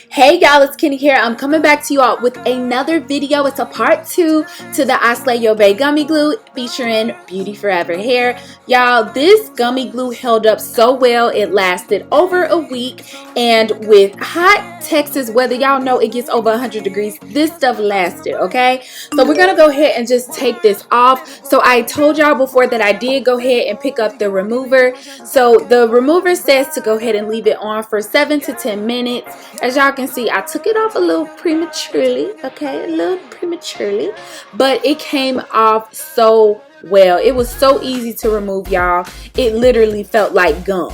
Hey y'all, it's Kenny here. I'm coming back to you all with another video. It's a part 2 to the ImaSlayyouBae gummy glue featuring Beauty Forever hair. Y'all, this gummy glue held up so well. It lasted over a week, and with hot Texas weather, y'all know it gets over 100 degrees. This stuff lasted, okay? So we're gonna go ahead and just take this off. So I told y'all before that I did go ahead and pick up the remover. So the remover says to go ahead and leave it on for 7 to 10 minutes. As y'all can see, I took it off a little prematurely, okay, a little prematurely, but it came off so well. It was so easy to remove, y'all. It literally felt like gum.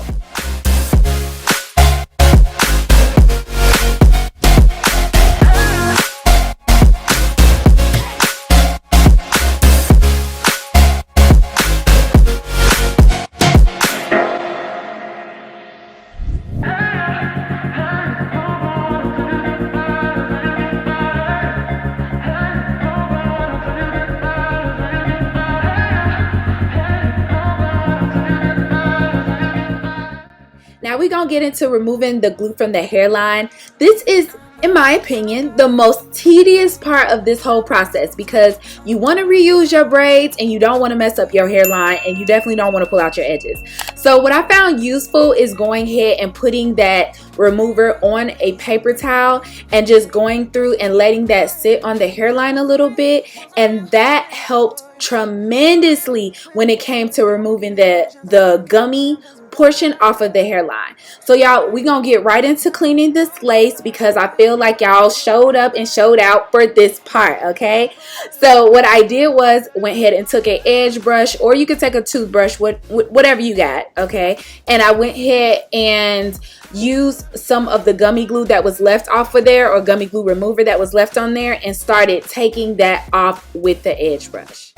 Now we're going to get into removing the glue from the hairline. This is, in my opinion, the most tedious part of this whole process because you want to reuse your braids and you don't want to mess up your hairline, and you definitely don't want to pull out your edges. So what I found useful is going ahead and putting that remover on a paper towel and just going through and letting that sit on the hairline a little bit, and that helped tremendously when it came to removing the gummy portion off of the hairline. So y'all, we gonna get right into cleaning this lace because I feel like y'all showed up and showed out for this part, okay? So what I did was went ahead and took an edge brush, or you could take a toothbrush, whatever you got, okay? And I went ahead and used some of the gummy glue that was left off of there, or gummy glue remover that was left on there, and started taking that off with the edge brush.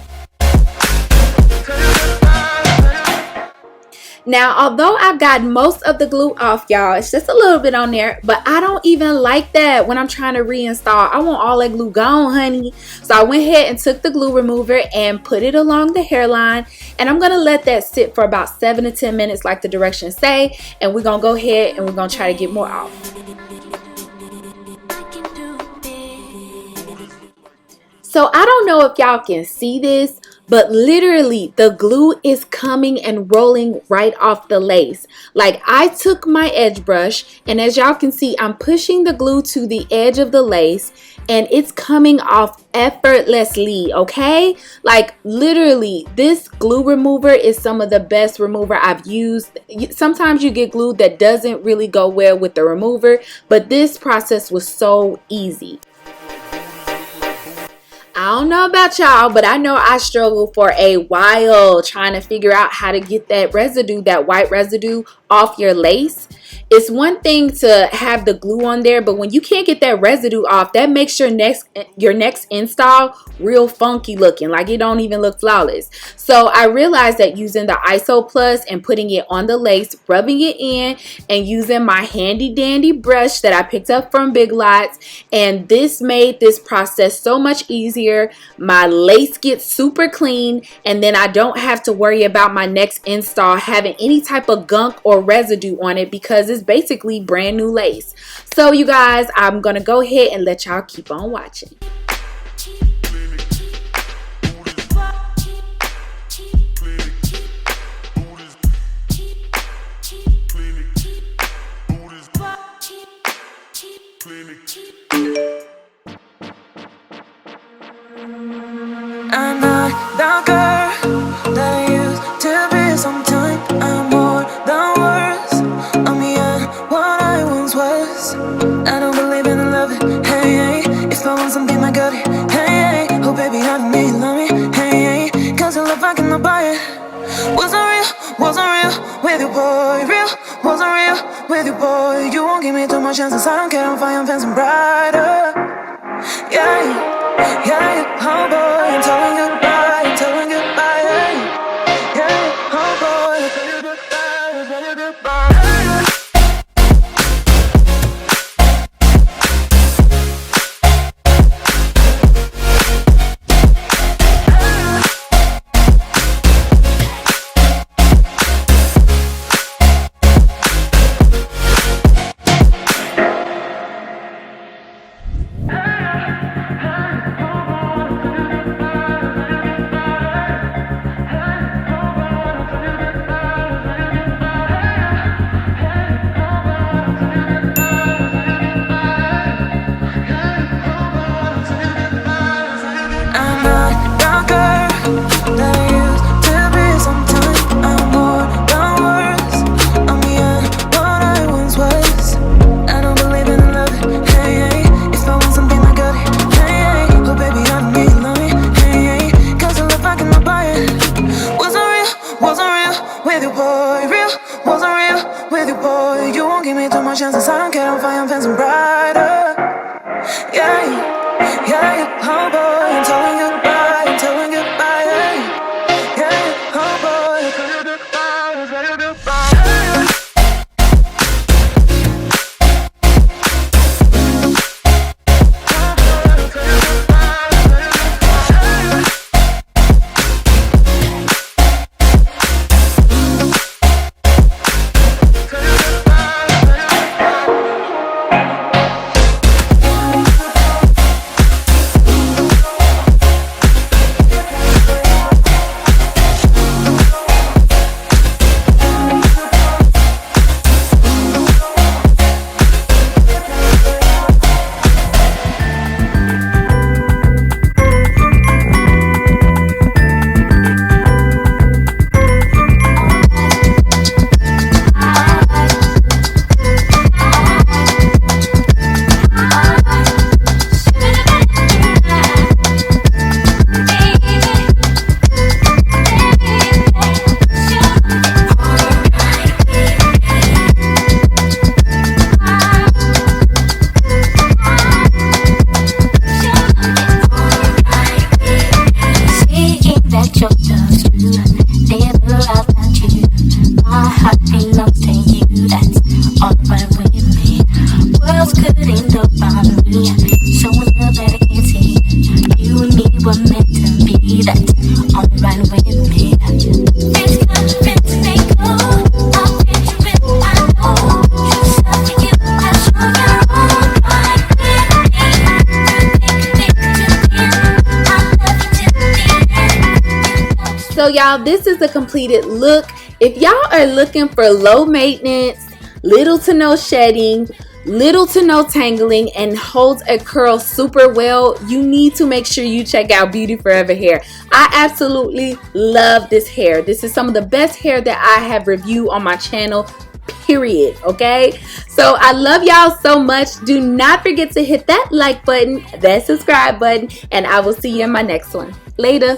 Now, although I got most of the glue off, y'all, it's just a little bit on there, but I don't even like that when I'm trying to reinstall. I want all that glue gone, honey. So I went ahead and took the glue remover and put it along the hairline, and I'm going to let that sit for about 7 to 10 minutes like the directions say, and we're going to go ahead and we're going to try to get more off. So I don't know if y'all can see this, but literally the glue is coming and rolling right off the lace. Like, I took my edge brush, and as y'all can see, I'm pushing the glue to the edge of the lace, and it's coming off effortlessly, okay? Like, literally, this glue remover is some of the best remover I've used. Sometimes you get glue that doesn't really go well with the remover, but this process was so easy. I don't know about y'all, but I know I struggled for a while trying to figure out how to get that residue, that white residue, off your lace. It's one thing to have the glue on there, but when you can't get that residue off, that makes your next install real funky looking, like it don't even look flawless. So I realized that using the ISO Plus and putting it on the lace, rubbing it in, and using my handy dandy brush that I picked up from Big Lots, and this made this process so much easier. My lace gets super clean, and then I don't have to worry about my next install having any type of gunk or residue on it because it's basically brand new lace. So you guys, I'm gonna go ahead and let y'all keep on watching. I'm not the girl that I used to be. Sometimes I'm more than words. I'm beyond what I once was. I don't believe in love, hey, hey. If I want something, I got it, hey, hey. Oh baby, I don't need love me, hey, hey. Cause your love I cannot buy it. Wasn't real with you, boy. Real, wasn't real with you, boy. You won't give me too much chances, I don't care, I'm fine, I'm fancy brighter. Yeah, yeah, oh boy, I'm telling goodbye, I'm telling goodbye, yeah, oh boy, I'm telling goodbye, I'm telling goodbye. was good ain't about me. Showing love that I can't see. You and me were meant to be. That's alright with me. Things come, things they go. I'll take you if I know. You self to you, I show your own right with me. So y'all, this is the completed look. If y'all are looking for low maintenance, little to no shedding, little to no tangling, and holds a curl super well, you need to make sure you check out Beauty Forever hair. I absolutely love this hair. This is some of the best hair that I have reviewed on my channel, period. Okay, so I love y'all so much. Do not forget to hit that like button, that subscribe button, and I will see you in my next one. Later.